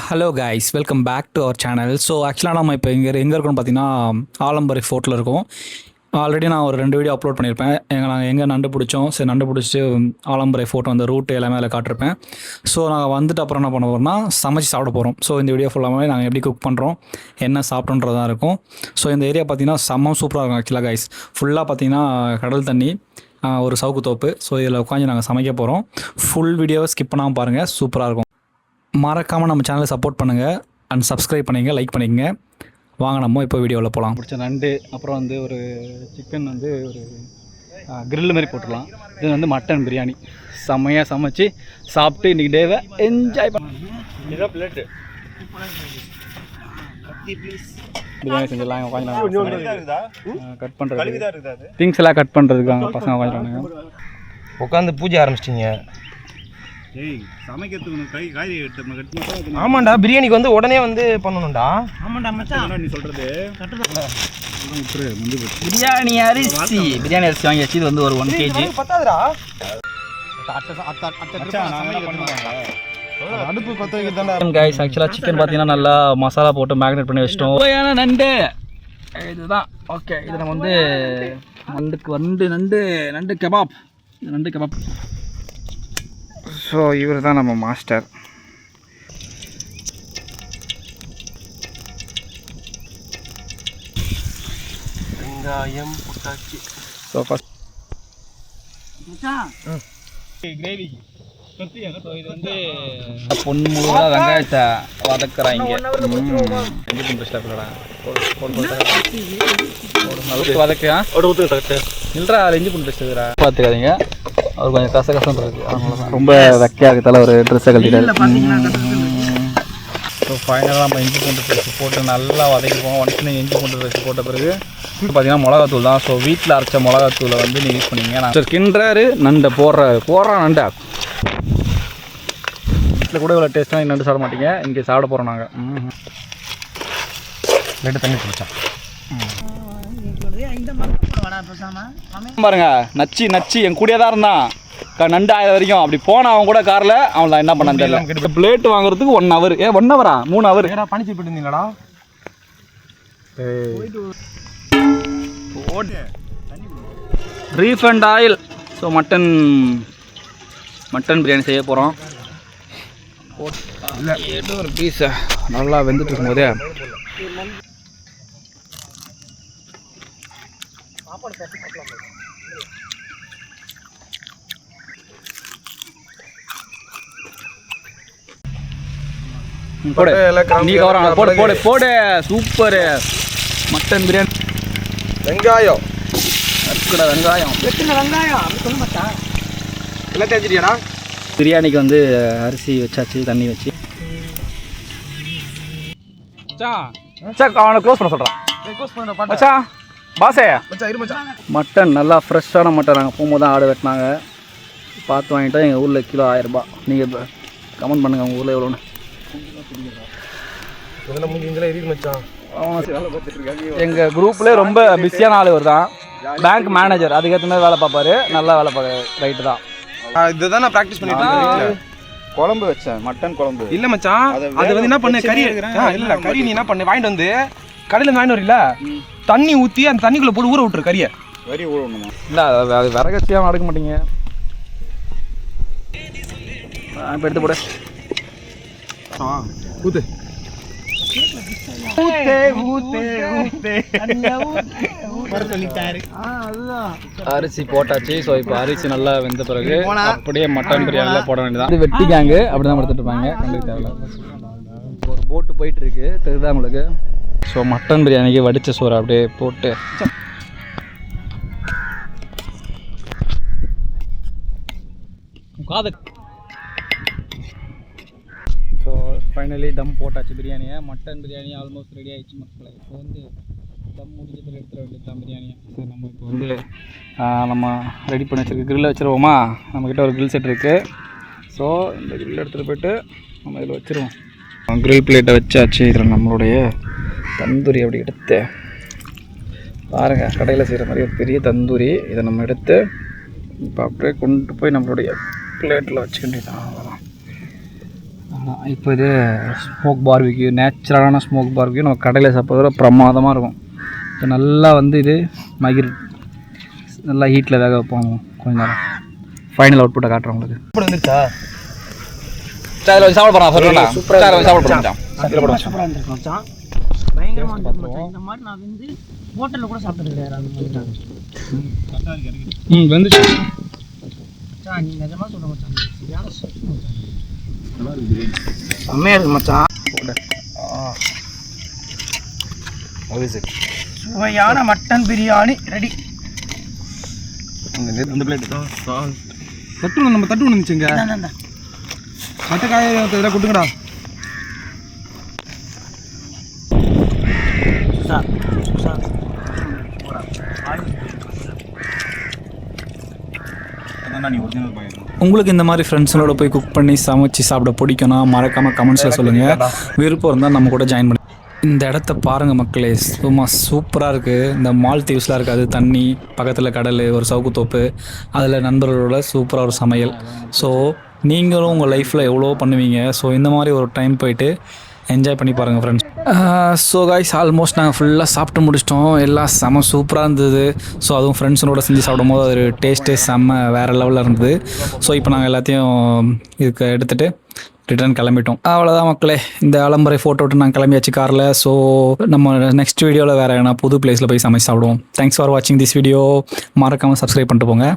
Hello guys, welcome back to our channel. So ஆக்சுவலாக நம்ம இப்போ எங்கே இருக்கோம்னு பார்த்தீங்கன்னா ஆலம்பரி ஃபோர்ட்டில் இருக்கோம். ஆல்ரெடி நான் ஒரு 2 வீடியோ அப்லோட் பண்ணியிருப்பேன். நாங்கள் எங்கே நண்டு பிடிச்சோம், சரி நண்டு பிடிச்சிட்டு ஆலம்பரை ஃபோர்ட் வந்து ரூட்டு எல்லாமே அதில் காட்டிருப்பேன். ஸோ நாங்கள் வந்துட்டு அப்புறம் என்ன பண்ண போகிறோம்னா சமைச்சு சாப்பிட போகிறோம். ஸோ இந்த வீடியோ ஃபுல்லாகவே நாங்கள் எப்படி குக் பண்ணுறோம், என்ன சாப்பிட்டோன்றதான் இருக்கும். ஸோ இந்த ஏரியா பார்த்தீங்கன்னா செம்ம சூப்பராக இருக்கும். ஆக்சுவலாக கைஸ் ஃபுல்லாக பார்த்தீங்கன்னா கடல் தண்ணி, ஒரு சவுக்கு தோப்பு. ஸோ இதில் உட்காந்து நாங்கள் சமைக்க போகிறோம். ஃபுல் வீடியோவை ஸ்கிப் பண்ணாமல் பாருங்கள், சூப்பராக இருக்கும். மறக்காமல் நம்ம சேனலை சப்போர்ட் பண்ணுங்கள் அண்ட் சப்ஸ்கிரைப் பண்ணிங்க, லைக் பண்ணிக்கங்க. வாங்க நம்ம இப்போ வீடியோவில் போகலாம். பிடிச்ச நண்டு, அப்புறம் வந்து ஒரு சிக்கன் வந்து ஒரு கிரில் மாதிரி போட்டுடலாம். இது வந்து மட்டன் பிரியாணி செம்மையாக சமைச்சு சாப்பிட்டு இன்றைக்கி டேவை என்ஜாய் பண்ணலாம். இதான் பிளேட்டு பிரியாணி செஞ்சிடலாம். உட்காந்து கட் பண்ணுறது, திங்ஸ் எல்லாம் கட் பண்ணுறதுக்கு வாங்க பசங்க உட்காந்துருக்காங்க. உட்காந்து பூஜை ஆரம்பிச்சிட்டிங்க. சமைக்கிறதுக்கு ஆமாண்டா, பிரியாணிக்கு வந்து உடனே வந்து பண்ணணும்டா. ஆமாண்டா மச்சான், நீ சொல்றது பிரியாணி அரிசி வாங்கி வச்சு. இது வந்து ஒரு 1 kg பத்தாதுடா. அடுப்பு பற்ற வைக்கிறதாண்டா. கைஸ் ஆக்சுவலாக சிக்கன் பார்த்தீங்கன்னா நல்லா மசாலா போட்டு மேக்னேட் பண்ணி வச்சிட்டோம். சுவையான நண்டு இதுதான். ஓகே, இது நம்ம வந்து நண்டு கபாப். ஸோ இவர் தான் நம்ம மாஸ்டர். வெங்காயம் புட்டாச்சி. ஸோ ஃபஸ்ட் கிரேவிக்கு இது வந்து பொண்ணு முழுவதாக வெங்காயத்தை வதக்குறாங்க. வதக்கா இல்லைடா, அதில் இஞ்சி பூண்டு பேஸ்ட் இருக்குறா பார்த்துக்காதீங்க. அவர் கொஞ்சம் கசகசன்னு இருக்குது, அதனால ரொம்ப வெக்கையாக இருக்கிறதால ஒரு ட்ரெஸ்ஸை கழட்டிட்டாரு. ஸோ ஃபைனலாக நம்ம இஞ்சி பூண்டு பேஸ்ட் போட்டு நல்லா வதக்கிப்போம். ஒன்ஸ் இஞ்சி பூண்டு பேஸ்ட் போட்ட பிறகு பார்த்தீங்கன்னா மிளகாத்தூள் தான். ஸோ வீட்டில் அரைச்ச மிளகாத்தூளை வந்து நீங்கள் யூஸ் பண்ணிங்க. நான் கிண்டுறாரு, நண்டை போடுறான் நண்டை. வீட்டில் கூட இவ்வளோ டேஸ்ட்டாக நண்டு சாப்பிட மாட்டீங்க, இங்கே சாப்பிட போகிறோம் நாங்கள். லைட்டாக தண்ணி குடிச்சோம் பாருங்க, நச்சு என் கூடியே தான் இருந்தான் நண்டு ஆயிரம் வரைக்கும். அப்படி போன அவன் கூட காரில் அவன் என்ன பண்ணான்னு தெரியல. பிளேட் வாங்குறதுக்கு 1 hour, 1 hour 3 hour பணிச்சு போயிட்டு இருந்தீங்களாடா. Refined oil. So mutton biryani செய்ய போகிறோம். ஏதோ ஒரு பீஸை நல்லா வெந்துட்டு இருக்கும்போதே போடு. Super mutton biryani. வெங்காயம் வெங்காயம் எல்லாம் தேய்ச்சிட்டியாடா. பிரியாணிக்கு வந்து அரிசி வச்சாச்சு, தண்ணி வச்சு. அவனை க்ளோஸ் பண்ண சொல்கிறான் மச்சான். பாசே மட்டன் நல்லா ஃப்ரெஷ்ஷான மட்டன். நாங்கள் போகும்போது தான் ஆடு வெட்டினாங்க, பார்த்து வாங்கிட்டோம். எங்கள் ஊரில் கிலோ 1000 ரூபா. நீங்கள் கமெண்ட் பண்ணுங்கள் உங்கள் ஊரில் எவ்வளோன்னு. எங்கள் குரூப்லேயே ரொம்ப பிஸியான ஆள் இவர் தான். பேங்க் மேனேஜர், அதுக்கேற்ற மாதிரி வேலை பார்ப்பாரு. நல்லா வேலை பார்க்க ரைட்டு தான். இதுதான் நான் ப்ராக்டிஸ் பண்ணிட்டு இருக்கேன். குழம்பு வச்சேன், மட்டன் குழம்பு. இல்லை மச்சான், அது வந்து என்ன பண்ணு, கறி இல்லை கறி நீ என்ன பண்ணு, வாங்கிட்டு வந்து கடையில் வாங்கிட்டு வரல, தண்ணி ஊற்றி அந்த தண்ணிக்குள்ளே போட்டு ஊற விட்டுரு. கறியை ஊற விடணுமா? இல்லை, அது விறகச்சியாக நடக்க மாட்டீங்க. இப்போ எடுத்து போட ஊத்து. அரிசி போட்டாச்சு. ஸோ இப்போ அரிசி நல்லா வெந்த பிறகு அப்படியே மட்டன் பிரியாணியில் போட வேண்டியதான். இது வெட்டிக்காங்க அப்படி தான் எடுத்துட்டு இருப்பாங்க, கண்டுக்கு தேவையில்ல. ஒரு போட்டு போயிட்டு இருக்கு, தெரியுதா உங்களுக்கு? ஸோ மட்டன் பிரியாணிக்கு வடித்த சோறு அப்படியே போட்டு காது. ஸோ ஃபைனலி தம் போட்டாச்சு பிரியாணியை. மட்டன் பிரியாணி ஆல்மோஸ்ட் ரெடி ஆகிடுச்சு மக்களை. இப்போ வந்து தம் முடிஞ்சதில் எடுத்துட வேண்டியது தான் பிரியாணியை. ஸோ நம்ம இப்போ வந்து நம்ம ரெடி பண்ணி வச்சுருக்க க்ரில்லை வச்சுருவோமா. நம்மக்கிட்ட ஒரு க்ரில் செட் இருக்குது. ஸோ இந்த க்ரில் எடுத்துகிட்டு போய்ட்டு நம்ம இதில் வச்சுருவோம். க்ரில் பிளேட்டை வச்சாச்சு. இதில் நம்மளுடைய தந்தூரி அப்படி எடுத்து பாருங்கள், கடையில் செய்கிற மாதிரி ஒரு பெரிய தந்தூரி. இதை நம்ம எடுத்து இப்போ அப்படியே கொண்டு போய் நம்மளுடைய பிளேட்டில் வச்சுக்கிட்டு தான் இப்போ இது ஸ்மோக் பார்பிக்யூ, நேச்சுரலான ஸ்மோக் பார்பிக்யூ நம்ம கடையில் சாப்பிட்றத பிரமாதமாக இருக்கும். இப்போ நல்லா வந்து இது மகிர் நல்லா ஹீட்டில் வேக வைப்போம் கொஞ்ச நேரம். ஃபைனல் அவுட்புட்டை காட்டுறேன் உங்களுக்கு. இப்படி வந்துருச்சா? சார் சாப்பிட போகிறோம் சாப்பிட போகிறோம். சூப்பராக இருந்திருக்கு மச்சான். பயங்கரமாக இருந்திருக்கு மச்சான். இந்த மாதிரி நான் வந்து ஹோட்டலில் கூட சாப்பிட்டது கிடையாது. அந்த மாதிரி வந்துச்சு மச்சான், நீ நிஜமாக சொல்ல மச்சான், சரியான சூப்பர் மச்சான். செம்மையாக இருக்கு மச்சான். சுவையான மட்டன் பிரியாணி ரெடி. அந்த பிளேட் தட்டு நம்ம தட்டு ஒன்று இருந்துச்சுங்க. மற்ற காய் இதெல்லாம் கொடுங்கடா. அதான் நீ ஒரிஜினல் பையன். உங்களுக்கு இந்த மாதிரி ஃப்ரெண்ட்ஸோட போய் குக் பண்ணி சமைச்சு சாப்பிட பிடிக்கும்னா மறக்காமல் கமெண்ட்ஸில் சொல்லுங்கள். விருப்பம் இருந்தால் நம்ம கூட ஜாயின் பண்ணி. இந்த இடத்த பாருங்கள் மக்களே, சும்மா சூப்பராக இருக்குது. இந்த மால்தீவ்ஸ்லாம் இருக்காது, தண்ணி பக்கத்தில் கடல், ஒரு சவுக்கு தோப்பு, அதில் நண்பர்களோட சூப்பராக ஒரு சமையல். ஸோ நீங்களும் உங்கள் லைஃப்பில் எவ்வளோ பண்ணுவீங்க. ஸோ இந்த மாதிரி ஒரு டைம் போயிட்டு என்ஜாய் பண்ணி பாருங்கள் ஃப்ரெண்ட்ஸ். ஸோ காய்ஸ், ஆல்மோஸ்ட் நாங்கள் ஃபுல்லாக சாப்பிட்டு முடிச்சிட்டோம். எல்லாம் செம சூப்பராக இருந்தது. ஸோ அதுவும் ஃப்ரெண்ட்ஸோட செஞ்சு சாப்பிடும் போது ஒரு டேஸ்ட்டே செம்ம வேறு லெவலில் இருந்தது. ஸோ இப்போ நாங்கள் எல்லாத்தையும் இதுக்கு எடுத்துகிட்டு ரிட்டர்ன் கிளம்பிட்டோம். அவ்வளோதான் மக்களே, இந்த ஆலம்பரை ஃபோட்டோ விட்டு நாங்கள் கிளம்பியாச்சு காரில். ஸோ நம்ம நெக்ஸ்ட் வீடியோவில் வேறு எதனா புது பிளேஸில் போய் சமைச்சு சாப்பிடுவோம். தேங்க்ஸ் ஃபார் வாட்சிங் திஸ் வீடியோ. மறக்காமல் சப்ஸ்கிரைப் பண்ணிட்டு போங்க.